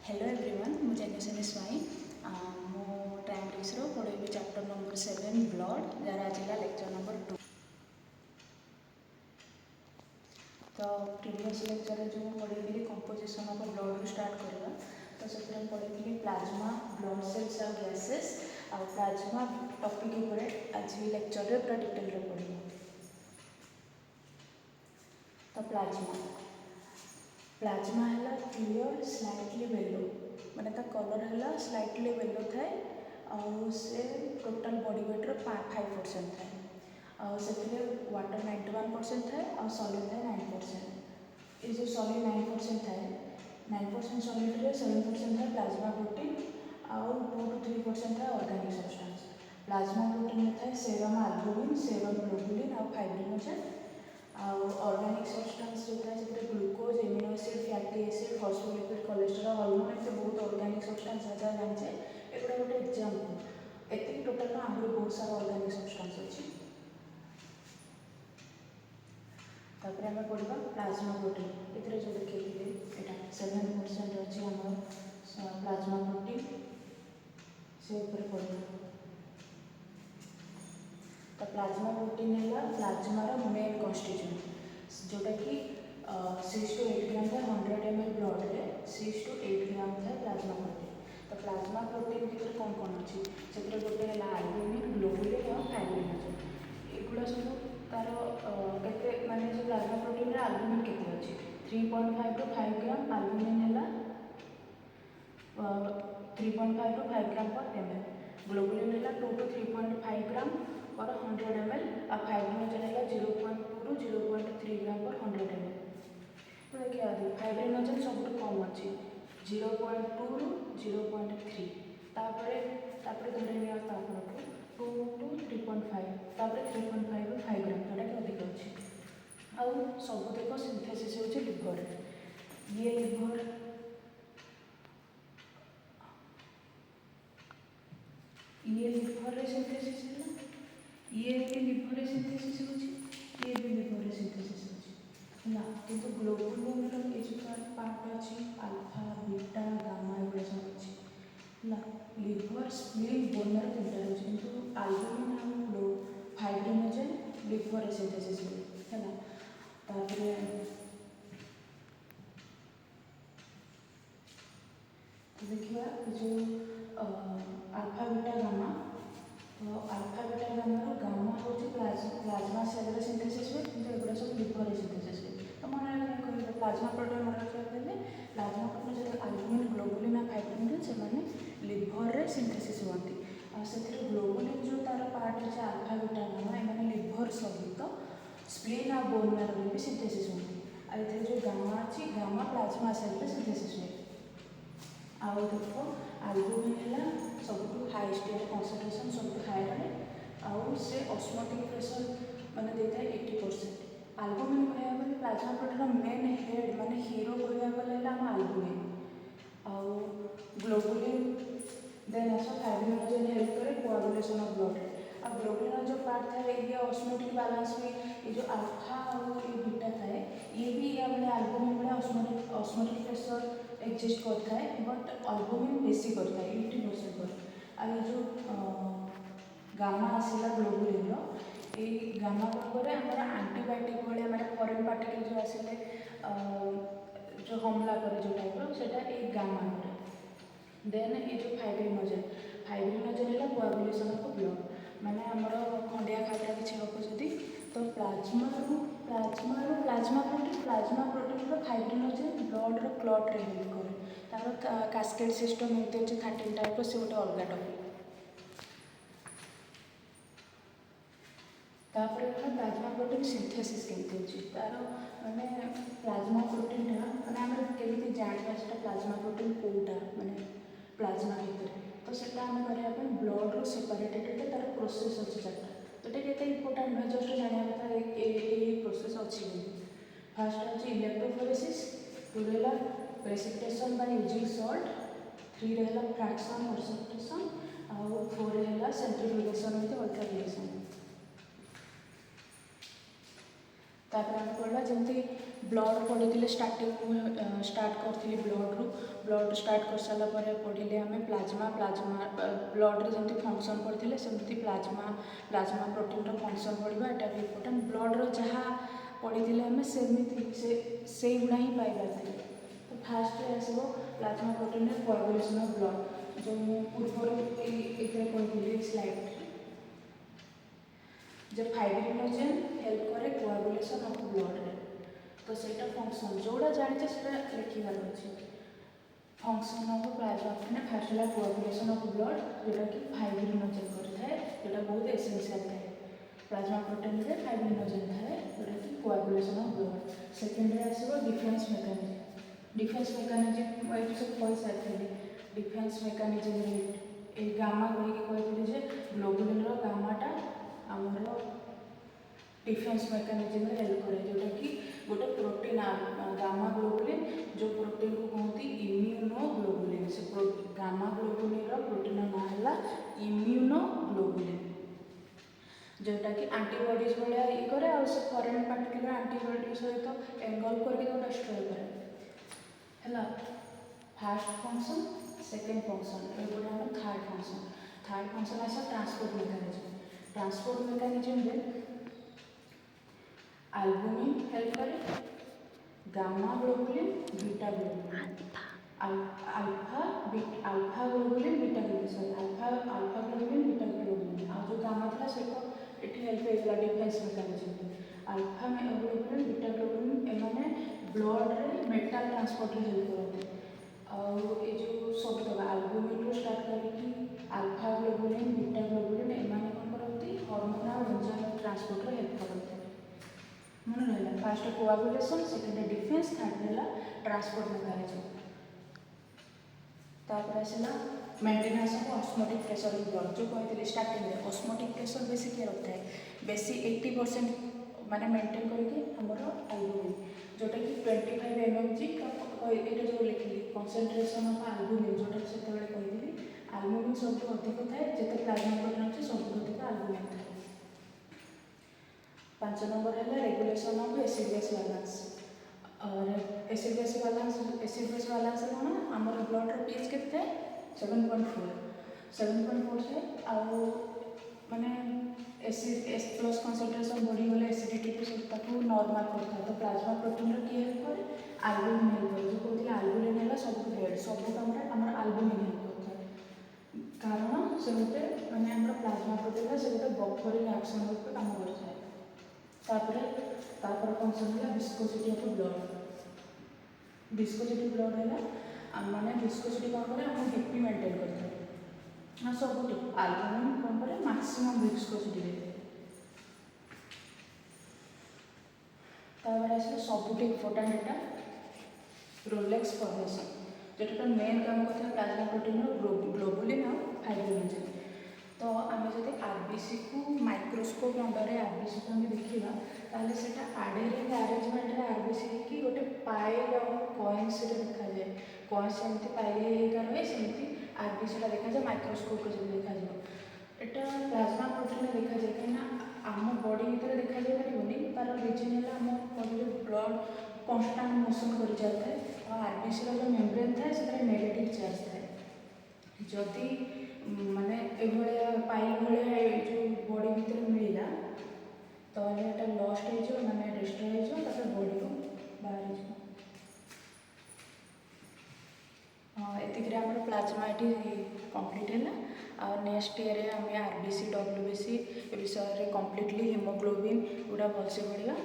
Hello everyone मु जेनेसनी स्वाई मो ट्राइमेटिक्स पढ़ेबी chapter number 7 blood jar आज लेक्चर नंबर 2। तो प्रीवियस लेक्चर जो पढ़ेबी कंपोजिशन ऑफ ब्लड स्टार्ट करवा तो से पढ़ेबी प्लाज्मा ब्लड सेल्स और गैसेस आ प्लाज्मा टॉपिक ऊपर आज लेक्चर रे पूरा डिटेल रे पढ़िबा। तो प्लाज्मा है क्लियर स्लाइटली येलो माने ता कलर है स्लाइटली येलो थाए और से टोटल बॉडी वेट रो 5% थाए और से वाटर 91% थाए और सॉलिड थाए 9%। ये जो सॉलिड 9% थाए 9% सॉलिड रे 7% थाए प्लाज्मा प्रोटीन और 2 to 3% थाए ऑर्गेनिक सब्सटेंस। प्लाज्मा प्रोटीन में थाए सेरम एल्बुमिन सेरम ग्लोबुलिन और फाइब्रिनोजेन और ऑर्गेनिक सब्सटेंस जो था से glucose amino acid fatty acid phospholipid cholesterol hormone से बहुत ऑर्गेनिक सब्सटेंस जहाँ जाने एगुड़ा गोटे एग्जाम्पल एति टोटाल आगे बहुत सारा ऑर्गेनिक सब्सटेंस अच्छी। तापर आम पढ़ा प्लाज्मा प्रोटीन ये जो देखिए यहाँ 7% अच्छी आम प्लाज्मा प्रोटीन से पढ़ा। तो प्लाज्मा प्रोटीन है प्लाज्मार मेन कन्स्टिट्यूएंट जोटा कि 6 to 8 ग्राम था 100 ml ब्लड रे 6 to 8 ग्राम था प्लाज्मा प्रोटीन। तो प्लाज्मा प्रोटीन भितर कौन कौन अच्छी से गोटे है एल्बुमिन ग्लोबुलिन और फाइब्रिनोजेन एगुड़ा सब तार केते माने जो प्लाज्मा प्रोटीन रे एल्बुमिन केते अच्छी 3.5 to 5 ग्राम एल्बुमिन है 3.5 to 5 ग्राम पर ml ग्लोबुलिन है 2 to 3.5 ग्राम पर 100 ml और फाइब्रिनोजेन है 0.2 to 0.3 ग्राम पर 100 ml। तो देखिए फाइब्रिनोजेन सब कम अच्छी 0.2 ରୁ 0.3 तापर धरे निया 2 to 3.5 तापर 3.5 ରୁ 5 ग्राम जोटा कि अधिक अच्छी आउ सबुतक सिंथेसिस होची लिवर ये लिवर रे सिंथेसिस है ये भी लिवर रे सिंथेसिस होची ये भी लिवर रे सिंथेसिस होची ना किंतु ग्लोबुलिन रो ये जो पार्ट अछि अल्फा बीटा गामा एगुड़ा सब अछि ना लिवर स्प्लीन बोन रे तीनटा होची किंतु एल्बुमिन और फाइब्रिनोजेन लिवर रे सिंथेसिस है ना। तापर देखिए जो अल्फा बीटा गामा तो अल्फा बीटा गामा हूँ प्लाज्मा सेल रे सिंथेसिस हुए किंतु एगुड़ा सब लिवर रे सिंथेसिस हुए। तो मन रखा प्लाज्मा प्रोटीन मन रखा प्लाज्मा प्रोटीन जो एल्बुमिन ग्लोबुलिन और फाइब्रिनोजेन से माने लिवर रे सिंथेसिस होती से ग्लोबुलिन जो तार पार्ट है अल्फा बीटा गामा एम लिवर सहित स्प्लीन और बोन मैरो भी सिंथेसिस होती आ जो गामा अच्छी गामा प्लाज्मा सेल रे सिंथेसिस हुए। आउ देखो एल्बुमिन है सब हाईएस्ट कॉन्सेंट्रेशन सब हाई रहे आउ से ऑस्मोटिक प्रेशर माने देता है 80%। एल्बुमिन कहया गले प्लाज्मा प्रोटीन मेन हेड माने हीरो कहया गले हम एल्बुमिन आउ globulin then also fibrinogen help करे कोआगुलेशन ऑफ ब्लड आ ग्लोबुलिन जो पार्ट था ये ऑस्मोटिक बैलेंस में ये जो अल्फा और ये बीटा था ये भी या बोले एल्बुमिन बोले ऑस्मोटिक प्रेशर एग्जिस्ट करता है बट एल्बुमिन बेसी करता है 80% पर आ ये जो गामा आसला ग्लोबुलिन रो ये गामा कौन करे हमारा एंटीबायोटिक भाई हमारे फॉरेन पार्टिकल जो आसिले जो हमला करे जो टाइप रो सेटा एक गामा करे। देन ये जो फाइब्रिनोजेन है कोआगुलेशन ऑफ ब्लड माने हमरो खंडिया खाटा किछि हको जदी तो प्लाज्मा प्रोटीन रो फाइब्रिनोजेन ब्लड रो क्लॉट रे हेल्प करे तार कास्केड सिस्टम एमती अच्छे 13 टाइप से गोटे अलग टॉपिक। तापर प्लाज्मा प्रोटीन सिंथेसिस केमती होची तार माने प्लाज्मा प्रोटीन माने आम केमती जानबा सेटा प्लाज्मा प्रोटीन कोटा माने प्लाज्मा भीतर तो सेटा आम करिया पे ब्लड रो सेपरेटेड तार प्रोसेस अछि चारटा तो एटा इंपोर्टेंट है जस्ट जानिया कथा ए प्रोसेस अछि बोली। फर्स्ट अछि इलेक्ट्रोफोरेसिस टू रहला प्रेसिपिटेशन बाय यूजिंग सॉल्ट 3 रहला फ्रैक्शन और सब्स्टिट्यूशन और 4 रहला सेंट्रीफ्यूगेशन विथ अल्ट्राफायोरेशन। तापर आम पढ़ला जमती ब्लड पढ़ी स्टार्टिंग स्टार्ट करी ब्लड स्टार्ट कर सारापर पढ़िले आम प्लाज्मा ब्लड जमी फंक्शन पढ़ी सेमती प्लाज्मा प्रोटीन फंक्शन पढ़ा एटा भी इम्पोर्टाट ब्लड जहाँ पढ़ी आम सेमती से गुड़ा ही पाइबार तो फास्ट आसो plasma protein coagulation of blood जो पूर्व कही स्लाइड जो फाइब्रिनोजेन हेल्प करे कोआगुलेशन ऑफ ब्लड रे तो सेटा फंक्शन जोड़ा जाने से लिखार अच्छे function of plasma protein fast है कोआगुलेशन ऑफ ब्लड जोटा कि फाइब्रिनोजेन करता है जोटा बहुत एसेंशियल थाए प्लाज्मा प्रोटीन रे फाइब्रिनोजेन थाए जोटा कि कोआगुलेशन ऑफ ब्लड सेकेंड रे आसो डिफेन्स मेकानिजम ये सब कही सारी डिफेन्स मेकानिजम ये गामा कही ग्लोबुलिन गामाटा आमर डिफेन्स मेकानिजम हेल्प करे जोटा कि गोटे प्रोटीन गामा ग्लोबुलिन जो प्रोटीन को कहते इम्यूनोग्लोबुलिन से गामा ग्लोबुलिन प्रोटीन ना है इम्यूनोग्लोबुलिन जोटा कि आंटीबॉडीज भाया ये करे और से फॉरेन पार्टिकुलर आंटीबॉडी सहित एंगल्व करके डिस्ट्रॉय करे है फास्ट फंक्शन सेकेंड फंक्शन ये आम थर्ड फंक्शन आस ट्रांसपोर्ट मेकानिजम रे एल्बुमिन हेल्प करे gamma globulin beta globulin alpha globulin beta globulin alpha globulin beta globulin आ जो गामा था से ये हेल्प होगा defence mechanism alpha globulin beta globulin एमाने ब्लड रे मेटाल ट्रांसपोर्ट रे हेल्प करते और ये जो सब तक एल्बुमिन रो स्टार्ट करके अल्फा ग्लोबुलिन बीटा ग्लोबुलिन एमाने कौन करती हार्मोनल एंजाइम ट्रांसपोर्ट रे हेल्प करते मन रहा fast coagulation second defence third है ट्रांसपोर्ट मेकानिजम तापर आसला maintenance of osmotic pressure in blood जो कहते स्टार्टिंग में ऑस्मोटिक प्रेशर बेसी किए रखता है बेसी 80% माने मेंटेन करके हमर एल्बुमिन जोटा कि 25 mg ये जो लिखली कंसंट्रेशन ऑफ एल्बुमिन जोटा से कहती एल्बुमिन सब अधिक थाए जिते प्लाज्मा प्रोटीन अच्छे सब अधिक एल्बुमिन थाए 5 नंबर है regulation of acid base balance और एसिड बेस बैलेंस कौन आमर ब्लड पीएच के 7.4 से आउ माने एसिड एस प्लस कंसंट्रेशन बढ़ी गले एसिडिटी को नॉर्मल करता है तो प्लाज्मा प्रोटीन किए हेल्प करे एल्बुमिन हेल्प करे जो कहते एल्बुमिन है सब हेड सब काम आम एल्बुमिन हेल्प करता है कारण से गोटे माने आम प्लाज्मा प्रोटीन से गोटे बफरिंग एक्शन रूप काम करता है तापर फंक्शन है विस्कोसिटी ऑफ ब्लड है माने विस्कोसिटी कौन करे हम बीपी मेंटेन करते हैं हाँ सब एल्बुमिन कौन करे मैक्सिमम विस्कोसिटी दे तापर आसला सबुठ इम्पोर्टाट एटा रोलेक्स फॉर्मेशन जोटा मेन काम करता है प्लाज्मा प्रोटीन ग्लोबुलिन और फाइब्रिनोजेन तो आम जब आरबीसी को माइक्रोस्कोप अंडर आरबीसी को देखा ताले सेटा आडेरिंग आरेंजमेंट रे आरबीसी की गोटे पाइल और कॉइन्स देखा जाए कॉइन्स एमती पाइल रहे सेमती आरबीसी देखा जाए माइक्रोस्कोप को जब देखा एटा प्लाज्मा प्रोटीन देखा जाए कहीं आम बॉडी भीतर देखा जाए पारे तार रिजन है आम बॉडी ब्लड कन्स्टाट मोशन कर चलता है और आरबीसी जो मेम्ब्रेन थाए से नेगेटिव चार्ज थाए जदि माने ए पाइल भाया जो बॉडी भीतर मिलला तो ये लस्ट हो माने डिस्ट्रॉय हो बॉडी को बाहर एतिक प्लाज्मा ये कंप्लीट है और नेक्स्ट ईयर आम आरबीसी डब्ल्यूबीसी विषय में कम्प्लीटली हिमोग्लोबिन गुड़ा भलसे पढ़ा।